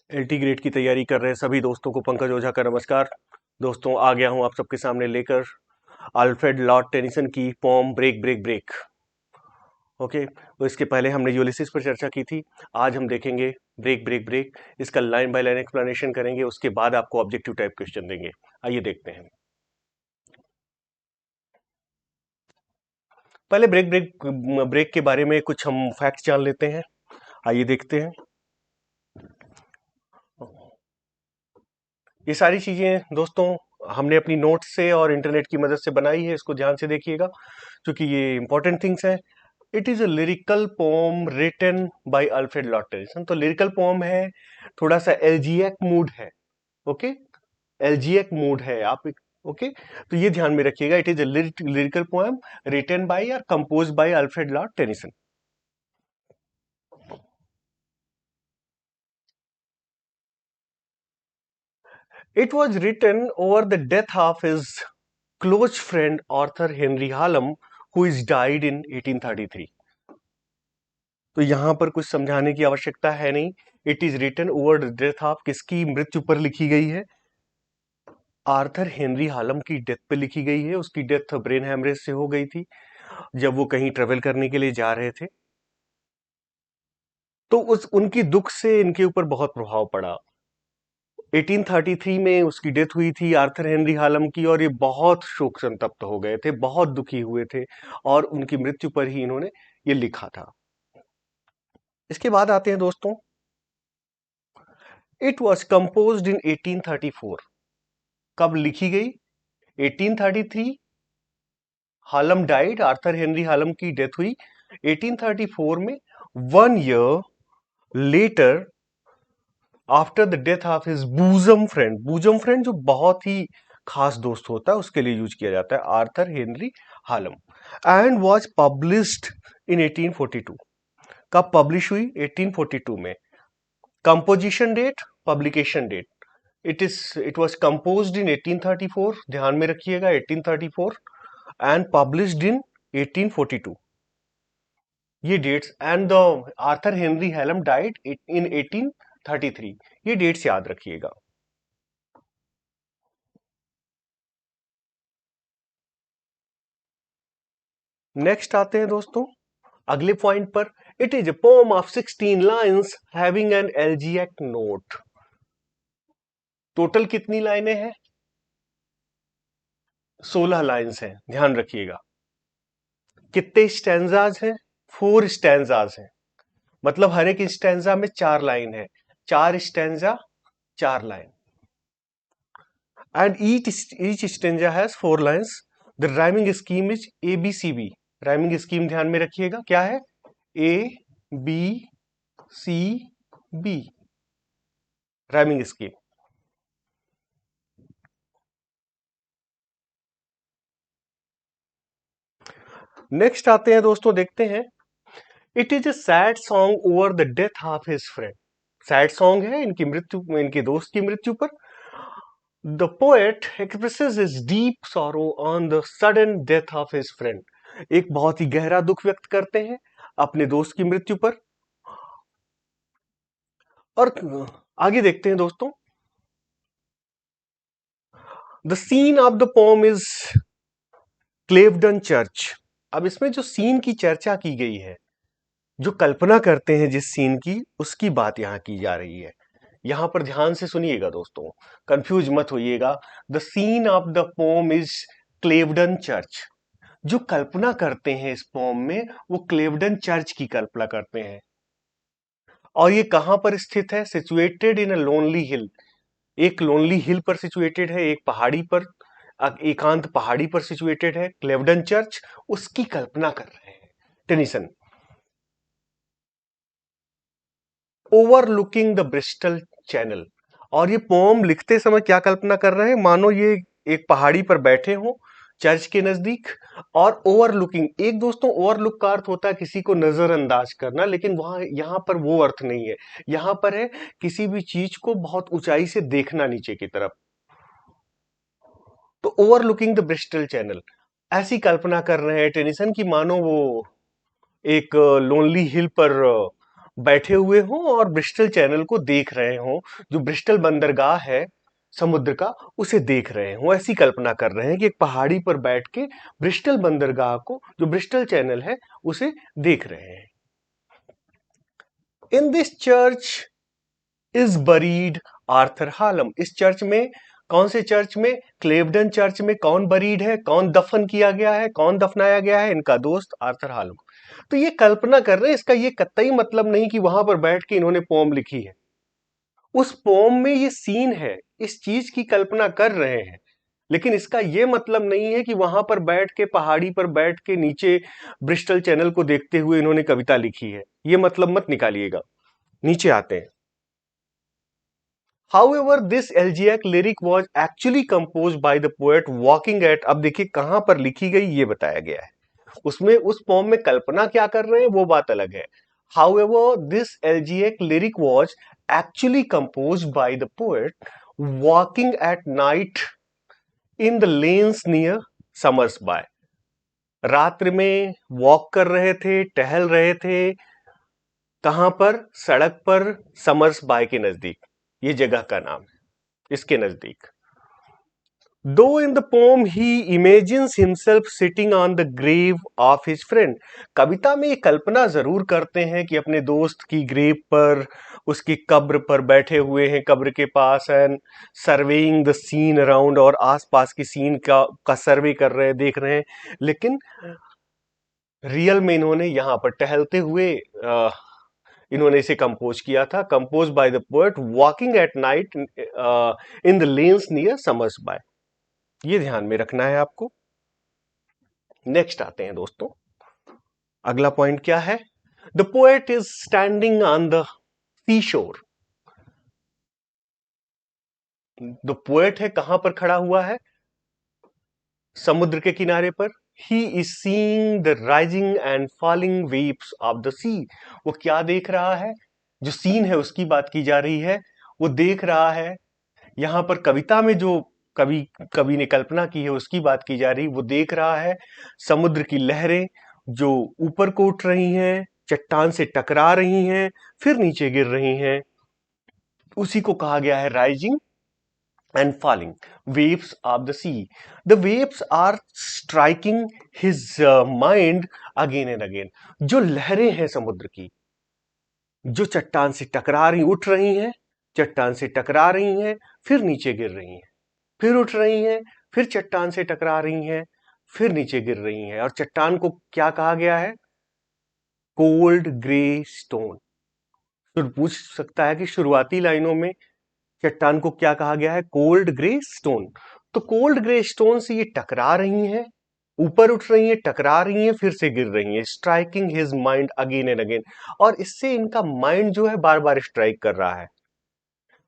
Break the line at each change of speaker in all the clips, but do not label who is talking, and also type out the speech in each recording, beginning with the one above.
LT grade की तैयारी कर रहे सभी दोस्तों को पंकज ओझा का नमस्कार। दोस्तों, आ गया हूं आप सबके सामने लेकर अल्फ्रेड लॉर्ड टेनिसन की poem break break break. Okay, तो इसके पहले हमने यूलिसिस पर चर्चा की थी। आज हम देखेंगे ब्रेक ब्रेक ब्रेक। इसका लाइन बाय लाइन एक्सप्लेनेशन करेंगे, उसके बाद आपको ऑब्जेक्टिव टाइप क्वेश्चन देंगे। आइए देखते हैं। पहले ब्रेक ब्रेक ब्रेक के बारे में कुछ हम फैक्ट्स जान लेते हैं। आइए देखते हैं। ये सारी चीजें दोस्तों हमने अपनी नोट्स से और इंटरनेट की मदद से बनाई है, इसको ध्यान से देखिएगा क्योंकि ये इंपॉर्टेंट थिंग्स हैं। It is a lyrical poem written by Alfred Lord Tennyson. तो लिरिकल पोम है, थोड़ा सा एल्जियक मूड है। ओके, एल्जियक मूड है आप। ओके, तो ये ध्यान में रखिएगा। It is a lyrical poem written by और composed by Alfred Lord Tennyson. It was written over the death of his close friend Arthur Henry Hallam, who is died in 1833. तो यहां पर कुछ समझाने की आवश्यकता है नहीं। It is written over the death of, किसकी मृत्यु पर लिखी गई है? आर्थर हेनरी हालम की डेथ पे लिखी गई है। उसकी डेथ ब्रेन हेमरेज से हो गई थी जब वो कहीं ट्रेवल करने के लिए जा रहे थे। तो उस उनकी दुख से इनके ऊपर बहुत प्रभाव पड़ा। 1833 में उसकी डेथ हुई थी आर्थर हेनरी हालम की, और ये बहुत शोक संतप्त हो गए थे, बहुत दुखी हुए थे, और उनकी मृत्यु पर ही इन्होंने ये लिखा था। इसके बाद आते हैं दोस्तों, इट वॉज कंपोज्ड इन 1834। कब लिखी गई? 1833 हालम डाइड, आर्थर हेनरी हालम की डेथ हुई 1834 में। 1 year later after the death of his bosom friend, bosom friend जो बहुत ही खास दोस्त होता है उसके लिए यूज किया जाता है, Arthur Henry Hallam. And was published in 1842। कब पब्लिश हुई? 1842 में। Composition date, publication date, it was composed in 1834, ध्यान में रखिएगा 1834, एंड पब्लिश्ड इन 1842। ये dates, and the Arthur Henry Hallam died in 1833, ये डेट्स याद रखिएगा। नेक्स्ट आते हैं दोस्तों अगले पॉइंट पर। It is a poem of 16 lines having an elegiac note. Total कितनी लाइनें हैं? 16 लाइन्स हैं, ध्यान रखिएगा। कितने स्टैंजाज हैं? 4 स्टैंजाज हैं। मतलब हर एक स्टैंजा में 4 लाइन है। 4 stanza, 4 line, and each stanza has 4 lines. The rhyming scheme is ABCB। Rhyming scheme ध्यान में रखिएगा, क्या है? ABCB rhyming scheme. नेक्स्ट आते हैं दोस्तों, देखते हैं। It is A sad song over the death of his friend. Sad song है इनकी मृत्यु, इनके दोस्त की मृत्यु पर। The poet expresses his deep sorrow on the sudden death of his friend. एक बहुत ही गहरा दुख व्यक्त करते हैं अपने दोस्त की मृत्यु पर। और आगे देखते हैं दोस्तों। The scene of the poem is Clevedon Church. अब इसमें जो सीन की चर्चा की गई है, जो कल्पना करते हैं जिस सीन की, उसकी बात यहां की जा रही है। यहां पर ध्यान से सुनिएगा दोस्तों, कंफ्यूज मत होइएगा। The scene of the poem is Clevedon Church. जो कल्पना करते हैं इस पोम में, वो क्लेवडन चर्च की कल्पना करते हैं। और ये कहां पर स्थित है? सिचुएटेड इन अ लोनली हिल। एक लोनली हिल पर सिचुएटेड है, एक पहाड़ी पर, एकांत पहाड़ी पर सिचुएटेड है क्लेवडन चर्च। उसकी कल्पना कर रहे हैं Tennyson. Overlooking the Bristol channel. और ये पोम लिखते समय क्या कल्पना कर रहे हैं? मानो ये एक पहाड़ी पर बैठे हों चर्च के नजदीक, और ओवरलुकिंग, एक दोस्तों ओवरलुक का अर्थ होता है किसी को नजरअंदाज करना, लेकिन वहां यहां पर वो अर्थ नहीं है। यहां पर है किसी भी चीज को बहुत ऊंचाई से देखना नीचे की तरफ। तो ओवरलुकिंग द ब्रिस्टल चैनल, ऐसी कल्पना कर रहे हैं टेनिसन की मानो वो एक लोनली हिल पर बैठे हुए हों और ब्रिस्टल चैनल को देख रहे हों, जो ब्रिस्टल बंदरगाह है समुद्र का, उसे देख रहे हों। ऐसी कल्पना कर रहे हैं कि एक पहाड़ी पर बैठ के ब्रिस्टल बंदरगाह को, जो ब्रिस्टल चैनल है, उसे देख रहे हैं। In this church is buried Arthur Hallam. इस चर्च में, कौन से चर्च में? क्लेवडन चर्च में कौन बरीड है, कौन दफन किया गया है, कौन दफनाया गया है? इनका दोस्त आर्थर हालम। तो ये कल्पना कर रहे हैं, इसका ये कतई मतलब नहीं कि वहां पर बैठ के इन्होंने पोम लिखी है। उस पोम में ये सीन है, इस चीज की कल्पना कर रहे हैं, लेकिन इसका ये मतलब नहीं है कि वहां पर बैठ के, पहाड़ी पर बैठ के नीचे ब्रिस्टल चैनल को देखते हुए इन्होंने कविता लिखी है। ये मतलब मत निकालिएगा। नीचे आते हैं। However, this elegiac lyric was actually composed by the poet walking at, अब देखिए कहां पर लिखी गई ये बताया गया है। उसमें, उस पोम में कल्पना क्या कर रहे हैं वो बात अलग है। However, this elegiac lyric was actually composed by the poet walking at night in the lanes near Summersby। रात्रि में वॉक कर रहे थे, टहल रहे थे, कहां पर? सड़क पर, समर्स बाय के नजदीक। ये जगह का नाम है, इसके नजदीक। Though in the poem he imagines himself sitting on the grave of his friend. कविता में ये कल्पना जरूर करते हैं कि अपने दोस्त की ग्रेव पर, उसकी कब्र पर बैठे हुए हैं, कब्र के पास, and surveying the scene around, और आसपास की सीन का सर्वे कर रहे हैं, देख रहे हैं। लेकिन रियल में इन्होंने यहां पर टहलते हुए इन्होंने इसे कंपोज किया था। Compose by the poet walking at night in the lanes near Somersby. ये ध्यान में रखना है आपको। नेक्स्ट आते हैं दोस्तों, अगला पॉइंट क्या है? The poet is standing on the sea shore. The poet है, कहां पर खड़ा हुआ है? समुद्र के किनारे पर। He is seeing the rising and falling waves of the sea. वो क्या देख रहा है? जो सीन है उसकी बात की जा रही है, वो देख रहा है। यहां पर कविता में जो कवि कवि ने कल्पना की है उसकी बात की जा रही, वो देख रहा है समुद्र की लहरें जो ऊपर को उठ रही हैं, चट्टान से टकरा रही हैं, फिर नीचे गिर रही हैं। उसी को कहा गया है rising and falling waves of the sea. The waves are striking his mind again and again. जो लहरें हैं समुद्र की, जो चट्टान से टकरा रही, उठ रही हैं, चट्टान से टकरा रही हैं, फिर नीचे गिर रही हैं, फिर उठ रही हैं, फिर चट्टान से टकरा रही हैं, फिर नीचे गिर रही हैं। और चट्टान को क्या कहा गया है? Cold grey stone. तो पूछ सकता है कि शुरुआती लाइनों में चट्टान को क्या कहा गया है? Cold grey stone. तो कोल्ड ग्रे स्टोन से ये टकरा रही हैं, ऊपर उठ रही हैं, टकरा रही हैं, फिर से गिर रही हैं। Striking his mind again and again, और इससे इनका माइंड जो है बार बार स्ट्राइक कर रहा है।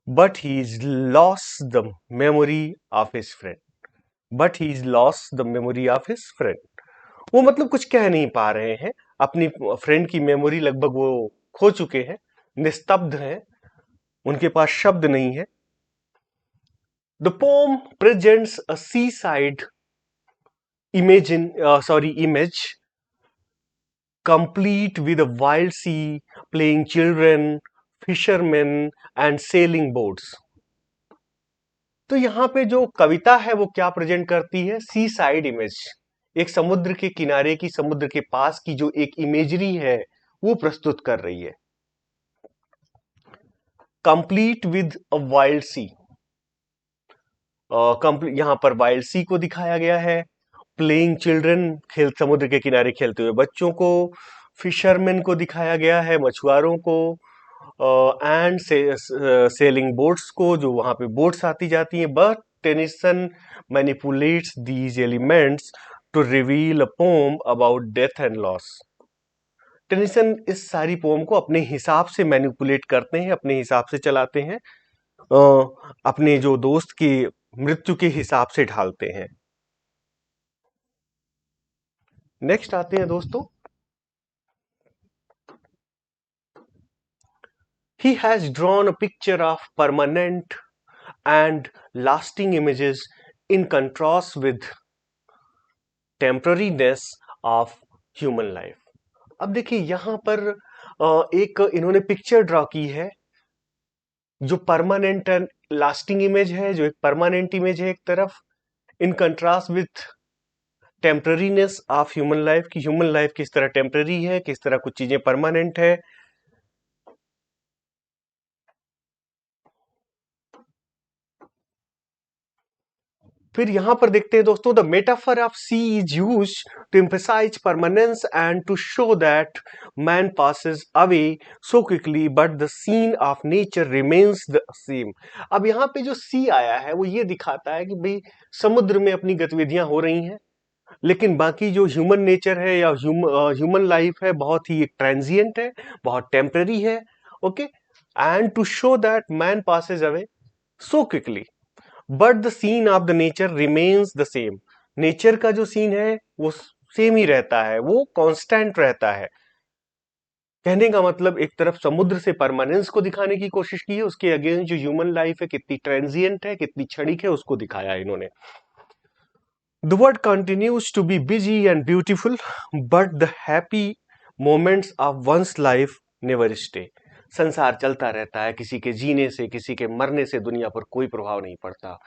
But he is lost the memory of his friend. But he is lost the memory of his friend. वो मतलब कुछ कह नहीं पा रहे हैं, अपनी फ्रेंड की मेमोरी लगभग वो खो चुके हैं, निस्तब्ध हैं, उनके पास शब्द नहीं है। The poem presents a seaside image complete with a wild sea, playing children, fishermen and sailing boats. तो यहां पे जो कविता है वो क्या प्रेजेंट करती है? सी साइड इमेज, एक समुद्र के किनारे की, समुद्र के पास की जो एक इमेजरी है वो प्रस्तुत कर रही है। कंप्लीट विद अ वाइल्ड सी, यहां पर वाइल्ड सी को दिखाया गया है। प्लेइंग चिल्ड्रन, समुद्र के किनारे खेलते हुए बच्चों को। फिशरमैन को दिखाया गया है, मछुआरों को। एंड सेलिंग बोट्स को, जो वहां पे बोट्स आती जाती हैं। But Tennyson manipulates these elements to reveal a poem about death and loss. Tennyson इस सारी पोम को अपने हिसाब से मैनिपुलेट करते हैं, अपने हिसाब से चलाते हैं, अपने जो दोस्त की मृत्यु के हिसाब से ढालते हैं। नेक्स्ट आते हैं दोस्तों, he has drawn a picture of permanent and lasting images in contrast with temporariness of human life. अब देखिए यहां पर एक इन्होंने पिक्चर ड्रॉ की है जो परमानेंट एंड लास्टिंग इमेज है, जो एक परमानेंट इमेज है एक तरफ, in contrast with temporariness of human life, की ह्यूमन लाइफ किस तरह टेम्पररी है, किस तरह कुछ चीजें परमानेंट है। फिर यहां पर देखते हैं दोस्तों, the metaphor of sea is use to emphasise permanence and to show that man passes away so quickly but the scene of nature remains the same. अब यहाँ पे जो सी आया है वो ये दिखाता है कि भाई समुद्र में अपनी गतिविधियां हो रही हैं, लेकिन बाकी जो ह्यूमन नेचर है या ह्यूमन लाइफ है बहुत ही ट्रांजिएंट है, बहुत टेम्पररी है। Okay, and to show that man passes away so quickly but the scene of the nature remains the same. Nature का जो सीन है वो सेम ही रहता है, वो कांस्टेंट रहता है। कहने का मतलब एक तरफ समुद्र से परमानेंस को दिखाने की कोशिश की है, उसके अगेंस्ट जो ह्यूमन लाइफ है कितनी ट्रांजिएंट है, कितनी क्षणिक है, उसको दिखाया है इन्होंने। The world continues to be busy and beautiful, but the happy moments of one's life never stay. संसार चलता रहता है, किसी के जीने से, किसी के मरने से दुनिया पर कोई प्रभाव नहीं पड़ता।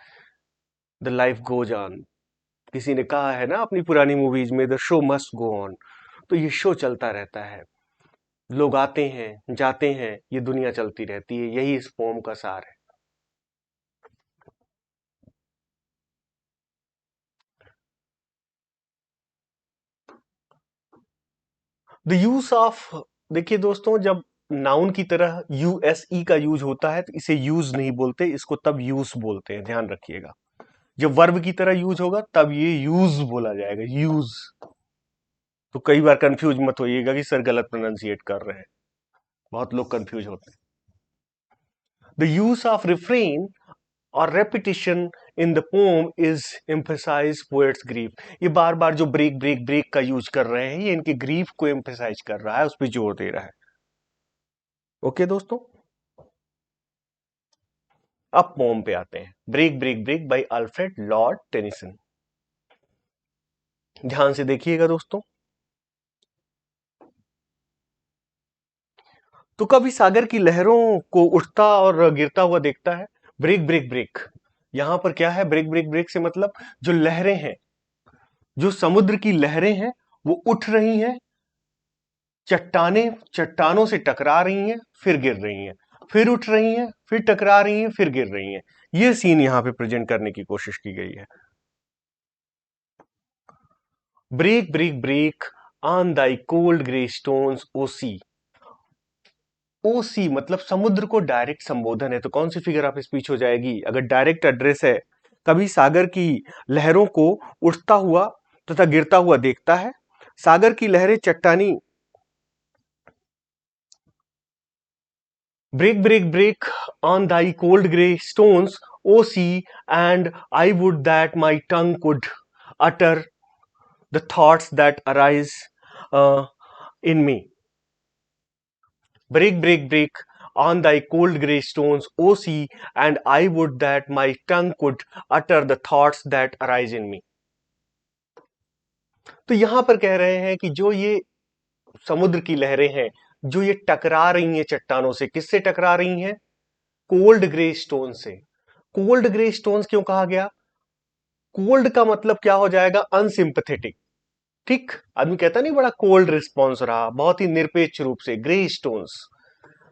The life goes on. किसी ने कहा है ना अपनी पुरानी मूवीज में, the show must go on. तो ये शो चलता रहता है, लोग आते हैं जाते हैं, ये दुनिया चलती रहती है, यही इस पोम का सार है। द यूज ऑफ, देखिए दोस्तों, जब नाउन की तरह यूएसई का यूज होता है तो इसे यूज नहीं बोलते, इसको तब यूज बोलते हैं, ध्यान रखिएगा। जब वर्ब की तरह यूज होगा तब ये यूज बोला जाएगा, यूज। तो कई बार कंफ्यूज मत होइएगा कि सर गलत प्रोनाउंसिएट कर रहे हैं, बहुत लोग कंफ्यूज होते हैं। द यूज ऑफ रिफ्रेन और repetition in the poem is emphasise poet's grief. ये बार बार जो ब्रेक ब्रेक ब्रेक का यूज कर रहे हैं, ये इनके ग्रीफ को एम्फसाइज कर रहा है, उस पर जोर दे रहा है। ओके दोस्तों, अब पोम पे आते हैं, break break break by Alfred Lord Tennyson. ध्यान से देखिएगा दोस्तों। तो कभी सागर की लहरों को उठता और गिरता हुआ देखता है। ब्रेक ब्रेक ब्रेक, यहां पर क्या है, ब्रेक ब्रेक ब्रेक से मतलब जो लहरें हैं, जो समुद्र की लहरें हैं वो उठ रही हैं, चट्टानों से टकरा रही हैं, फिर गिर रही हैं, फिर उठ रही हैं, फिर टकरा रही हैं, फिर गिर रही हैं। ये सीन यहां पे प्रेजेंट करने की कोशिश की गई है। Break break break on thy cold grey stones O sea. O sea मतलब समुद्र को डायरेक्ट संबोधन है, तो कौन सी फिगर ऑफ स्पीच हो जाएगी? अगर डायरेक्ट एड्रेस है, कभी सागर की लहरों को उठता हुआ तथा गिरता हुआ देखता है। सागर की लहरें चट्टानी, break break break on thy cold grey stones O sea, and I would that my tongue could utter the thoughts that arise in me. Break, break, break on thy cold grey stones, O sea, and I would that my tongue could utter the thoughts that arise in me. तो यहां पर कह रहे हैं कि जो ये समुद्र की लहरें हैं, जो ये टकरा रही हैं चट्टानों से, किससे टकरा रही हैं? कोल्ड ग्रे स्टोन से। कोल्ड ग्रे स्टोन्स क्यों कहा गया? कोल्ड का मतलब क्या हो जाएगा? अनसिंपथेटिक। ठीक, आदमी कहता नहीं बड़ा कोल्ड रिस्पॉन्स रहा, बहुत ही निरपेक्ष रूप से। ग्रे स्टोन्स,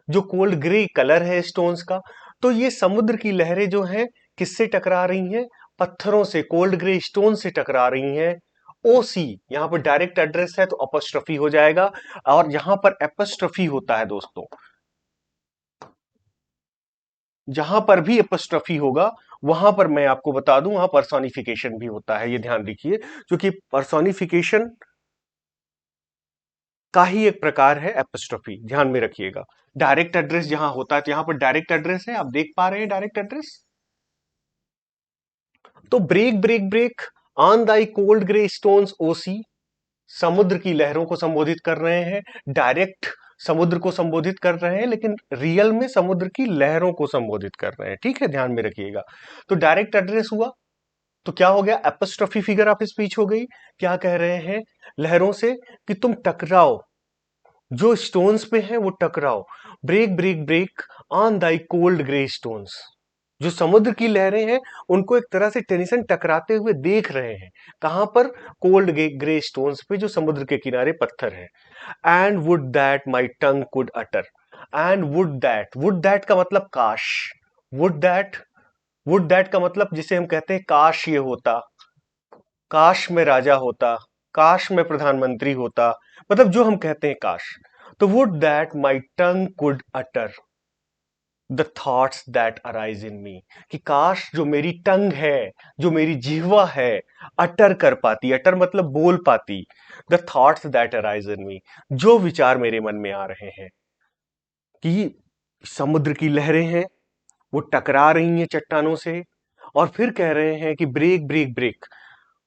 जो कोल्ड ग्रे कलर है स्टोन्स का। तो ये समुद्र की लहरें जो हैं किससे टकरा रही हैं? पत्थरों से, कोल्ड ग्रे स्टोन से टकरा रही हैं। ओ सी, यहां पर डायरेक्ट एड्रेस है तो अपस्ट्रफी हो जाएगा, और यहां पर एपस्ट्रफी होता है दोस्तों, जहां पर भी एपस्ट्रफी होगा वहां पर मैं आपको बता दूं वहां पर्सोनिफिकेशन भी होता है, ये ध्यान रखिए, क्योंकि पर्सोनिफिकेशन का ही एक प्रकार है एपस्ट्रफी, ध्यान में रखिएगा। डायरेक्ट एड्रेस जहां होता है तो यहां पर डायरेक्ट एड्रेस है, आप देख पा रहे हैं डायरेक्ट एड्रेस। तो break break break on thy cold grey stones O sea, समुद्र की लहरों को संबोधित कर रहे हैं, डायरेक्ट समुद्र को संबोधित कर रहे हैं, लेकिन रियल में समुद्र की लहरों को संबोधित कर रहे हैं। ठीक है, ध्यान में रखिएगा। तो डायरेक्ट एड्रेस हुआ तो क्या हो गया? एपस्ट्रफी फिगर ऑफ स्पीच हो गई। क्या कह रहे हैं लहरों से? कि तुम टकराओ, जो स्टोन्स पे हैं वो टकराओ, break break break on thy cold grey stones. जो समुद्र की लहरें हैं उनको एक तरह से टेनिसन टकराते हुए देख रहे हैं। कहां पर? कोल्ड ग्रे स्टोन्स पे, जो समुद्र के किनारे पत्थर है। And would that my tongue could utter. And would that का मतलब काश। वुड दैट, वुड दैट का मतलब जिसे हम कहते हैं काश ये होता, काश मैं राजा होता, काश मैं प्रधानमंत्री होता, मतलब जो हम कहते हैं काश। तो would that my tongue could utter the thoughts that arise in me, कि काश जो मेरी टंग है, जो मेरी जिह्वा है, अटर कर पाती, अटर मतलब बोल पाती, the thoughts that arise in me, जो विचार मेरे मन में आ रहे हैं। कि समुद्र की लहरें हैं, वो टकरा रही हैं चट्टानों से, और फिर कह रहे हैं कि ब्रेक ब्रेक ब्रेक,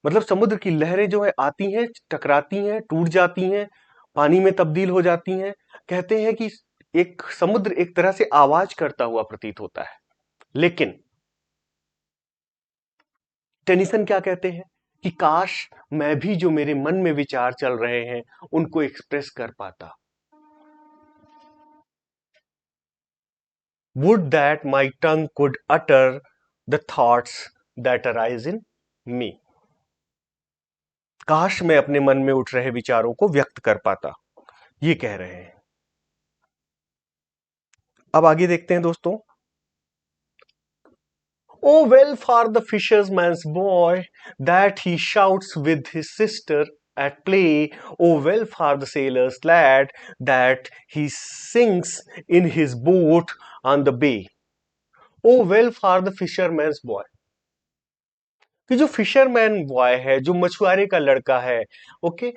मतलब समुद्र की लहरें जो है आती हैं, टकराती हैं, टूट जाती हैं, पानी में तब्दील हो जाती हैं। कहते हैं कि एक समुद्र एक तरह से आवाज करता हुआ प्रतीत होता है। लेकिन टेनिसन क्या कहते हैं कि काश मैं भी जो मेरे मन में विचार चल रहे हैं उनको एक्सप्रेस कर पाता। Would that my tongue could utter the thoughts that arise in me, काश मैं अपने मन में उठ रहे विचारों को व्यक्त कर पाता, ये कह रहे हैं। अब आगे देखते हैं दोस्तों। Oh, well for the fisherman's boy that he shouts with his sister at play. Oh, well for the sailor's lad that he sings in his boat on the bay. Oh, well for the fisherman's boy. कि जो fisherman boy है, जो मछुआरे का लड़का है, okay,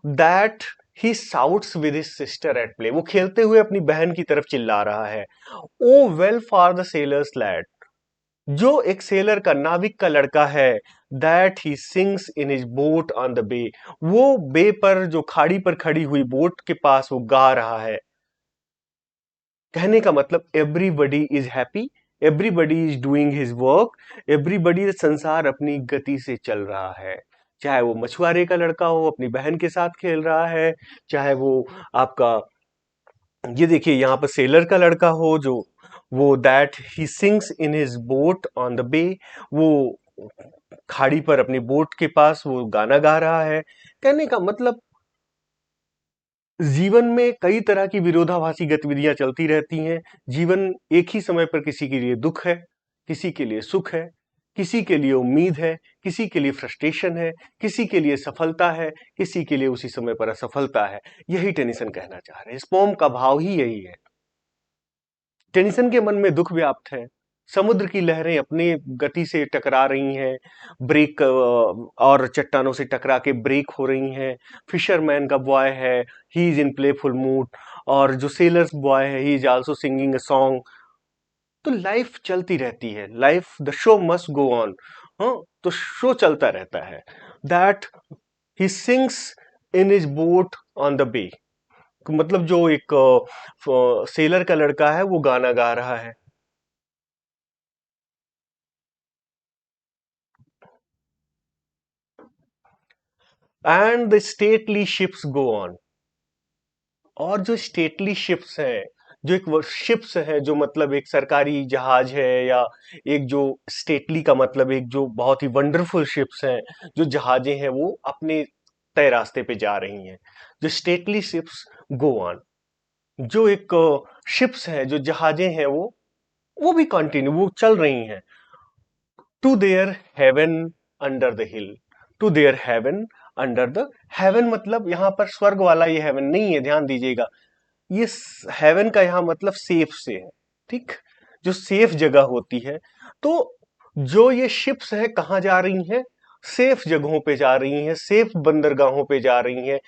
that he shouts with his sister at play, वो खेलते हुए अपनी बहन की तरफ चिल्ला रहा है। O well for the sailor's lad, जो एक सेलर का, नाविक का लड़का है, that he sings in his boat on the bay, वो बे पर, जो खाड़ी पर खड़ी हुई बोट के पास वो गा रहा है। कहने का मतलब everybody is happy, everybody is doing his work, everybody, संसार अपनी गति से चल रहा है। चाहे वो मछुआरे का लड़का हो, अपनी बहन के साथ खेल रहा है, चाहे वो आपका, ये देखिए यहां पर सेलर का लड़का हो, जो वो that he sings in his boat on the bay, वो खाड़ी पर अपनी बोट के पास वो गाना गा रहा है। कहने का मतलब जीवन में कई तरह की विरोधाभासी गतिविधियां चलती रहती हैं। जीवन एक ही समय पर किसी के लिए दुख है, किसी के लिए सुख है, किसी के लिए उम्मीद है, किसी के लिए फ्रस्ट्रेशन है, किसी के लिए सफलता है, किसी के लिए उसी समय पर असफलता है। यही टेनिसन कहना चाह रहे हैं, इस पोम का भाव ही यही है। टेनिसन के मन में दुख व्याप्त है, समुद्र की लहरें अपनी गति से टकरा रही हैं, ब्रेक और चट्टानों से टकरा के ब्रेक हो रही हैं। फिशरमैन का बॉय है, he is in playful mood, और जो सेलर्स बॉय है, he is also singing a song. तो लाइफ चलती रहती है, life, the show must go on. हाँ, तो शो चलता रहता है। That he sings in his boat on the bay, मतलब जो एक सेलर का लड़का है वो गाना गा रहा है। And the stately ships go on, और जो स्टेटली शिप्स हैं, जो एक शिप्स है, जो मतलब एक सरकारी जहाज है, या एक जो स्टेटली का मतलब एक जो बहुत ही वंडरफुल शिप्स हैं, जो जहाजें हैं वो अपने तय रास्ते पे जा रही हैं। जो स्टेटली शिप्स गो ऑन, जो एक शिप्स है, जो जहाजें हैं वो भी कंटिन्यू, वो चल रही हैं। To their haven under the hill, to their haven under the, haven मतलब यहां पर स्वर्ग वाला ये हेवन नहीं है, ध्यान दीजिएगा। ये हेवन का यहां मतलब सेफ से है, ठीक, जो सेफ जगह होती है। तो जो ये शिप्स है कहां जा रही हैं? सेफ जगहों पे जा रही हैं, सेफ बंदरगाहों पे जा रही हैं,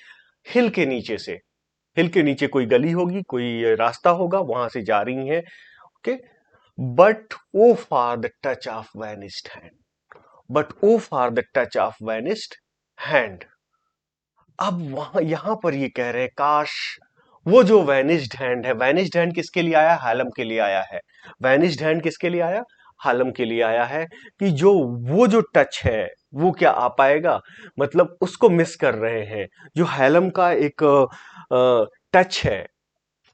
हिल के नीचे से। हिल के नीचे कोई गली होगी, कोई रास्ता होगा, वहां से जा रही हैं। Okay, but O for the touch of vanished hand, but O for the touch of vanished hand. अब वहां यहां पर ये कह रहे हैं काश वो जो वैनिस्ड हैंड है, वैनिस्ड हैंड किसके लिए आया? हालम के लिए आया है। वैनिस्ड हैंड किसके लिए आया? हालम के लिए आया है, कि जो वो जो टच है वो क्या आ पाएगा, मतलब उसको मिस कर रहे हैं। जो हालम का एक टच है,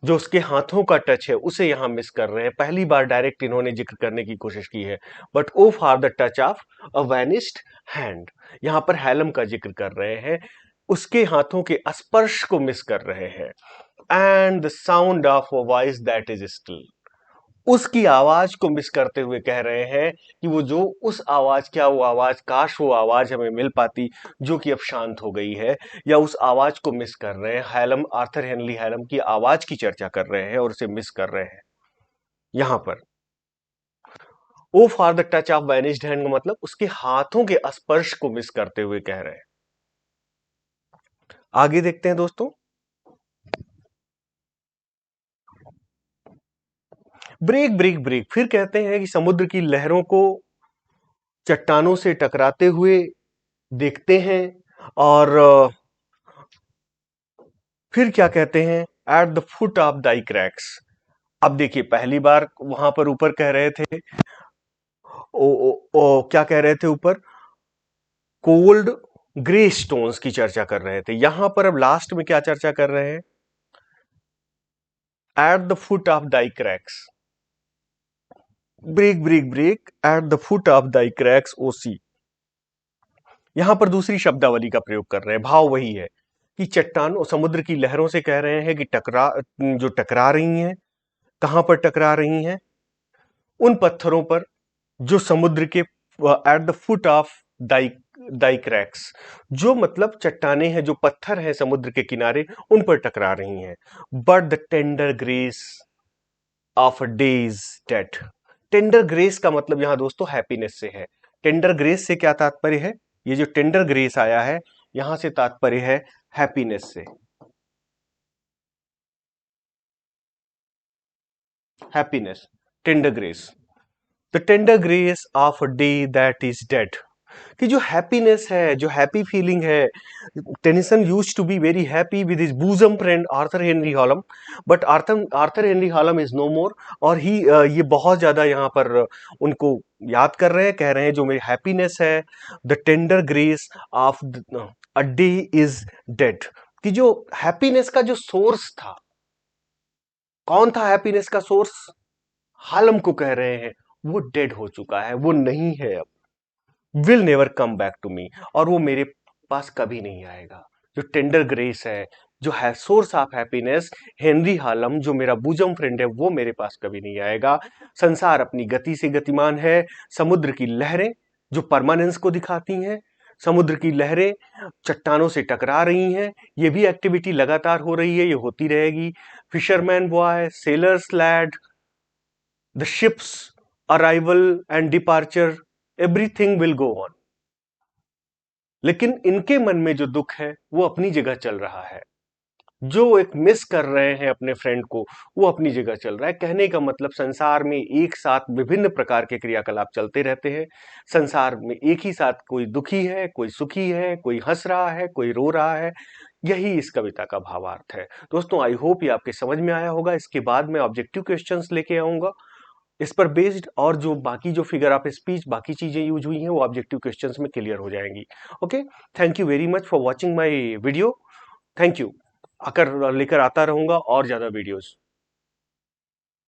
जो उसके हाथों का टच है, उसे यहां मिस कर रहे हैं। पहली बार डायरेक्ट इन्होंने जिक्र करने की कोशिश की है। But O for the touch of a vanished hand, यहां पर हैलम का जिक्र कर रहे हैं, उसके हाथों के स्पर्श को मिस कर रहे हैं। And the sound of a voice that is still, उसकी आवाज को मिस करते हुए कह रहे हैं कि वो जो उस आवाज, क्या वो आवाज, काश वो आवाज हमें मिल पाती जो कि अब शांत हो गई है, या उस आवाज को मिस कर रहे हैं। हैलम, आर्थर हेनरी हैलम की आवाज की चर्चा कर रहे हैं और उसे मिस कर रहे हैं यहां पर। O for the touch of vanished hand का मतलब उसके हाथों के स्पर्श को मिस करते हुए कह रहे हैं। आगे देखते हैं दोस्तों। ब्रेक ब्रेक ब्रेक, फिर कहते हैं कि समुद्र की लहरों को चट्टानों से टकराते हुए देखते हैं। और फिर क्या कहते हैं, at the foot of thy cracks. अब देखिए, पहली बार वहां पर ऊपर कह रहे थे, क्या कह रहे थे ऊपर, कोल्ड ग्रे स्टोन्स की चर्चा कर रहे थे। यहां पर अब लास्ट में क्या चर्चा कर रहे हैं, at the foot of thy crags, break break break at the foot of thy crags O sea. यहां पर दूसरी शब्दावली का प्रयोग कर रहे हैं, भाव वही है कि चट्टान और समुद्र की लहरों से कह रहे हैं कि जो टकरा रही हैं, कहां पर टकरा रही हैं, उन पत्थरों पर जो समुद्र के eight the foot of Dai Dai cracks, जो मतलब चट्टाने हैं, जो पत्थर हैं समुद्र के किनारे, उन पर टकरा रही हैं। But the tender grace of a day is dead. Tender grace का मतलब यहां दोस्तों हैप्पीनेस से है। टेंडर ग्रेस से क्या तात्पर्य है, ये जो टेंडर ग्रेस आया है यहां से तात्पर्य है हैप्पीनेस से। Happiness, tender grace, the tender grace of a day that is dead, कि जो हैप्पीनेस है, जो हैप्पी फीलिंग है। Tennyson used to be very happy with his bosom friend Arthur Henry Hallam, but Arthur Arthur Henry Hallam is no more. और ही ये बहुत ज्यादा यहाँ पर उनको याद कर रहे हैं, कह रहे हैं जो मेरी हैप्पीनेस है, the tender grace of a day is dead, कि जो हैप्पीनेस का जो सोर्स था, कौन था हैप्पीनेस का सोर्स, हालम को कह रहे हैं वो डेड हो चुका है, वो नहीं है अब, will never come back to me, और वो मेरे पास कभी नहीं आएगा। जो टेंडर ग्रेस है, जो है सोर्स ऑफ हैप्पीनेस, हेनरी हालम जो मेरा बूजम फ्रेंड है, वो मेरे पास कभी नहीं आएगा। संसार अपनी गति से गतिमान है। समुद्र की लहरें जो परमानेंस को दिखाती हैं, समुद्र की लहरें चट्टानों से टकरा रही हैं, ये भी एक्टिविटी लगातार हो रही है, ये होती रहेगी। Fisherman boy, sailors lad, the ships arrival and departure, everything will go on. लेकिन इनके मन में जो दुख है वो अपनी जगह चल रहा है। जो एक मिस कर रहे हैं अपने फ्रेंड को, वो अपनी जगह चल रहा है। कहने का मतलब संसार में एक साथ विभिन्न प्रकार के क्रियाकलाप चलते रहते हैं। संसार में एक ही साथ कोई दुखी है, कोई सुखी है, कोई हंस रहा है, कोई रो रहा है। यही इस कविता का भावार्थ है। दोस्तों, आई होप ये आपके समझ में आया होगा। इसके बाद मैं ऑब्जेक्टिव क्वेश्चंस लेके आऊंगा इस पर बेस्ड, और जो बाकी जो फिगर ऑफ स्पीच, बाकी चीजें यूज हुई हैं, वो ऑब्जेक्टिव क्वेश्चंस में क्लियर हो जाएंगी। Okay, thank you very much for watching my video. Thank you. आकर लेकर आता रहूंगा और ज्यादा वीडियोस।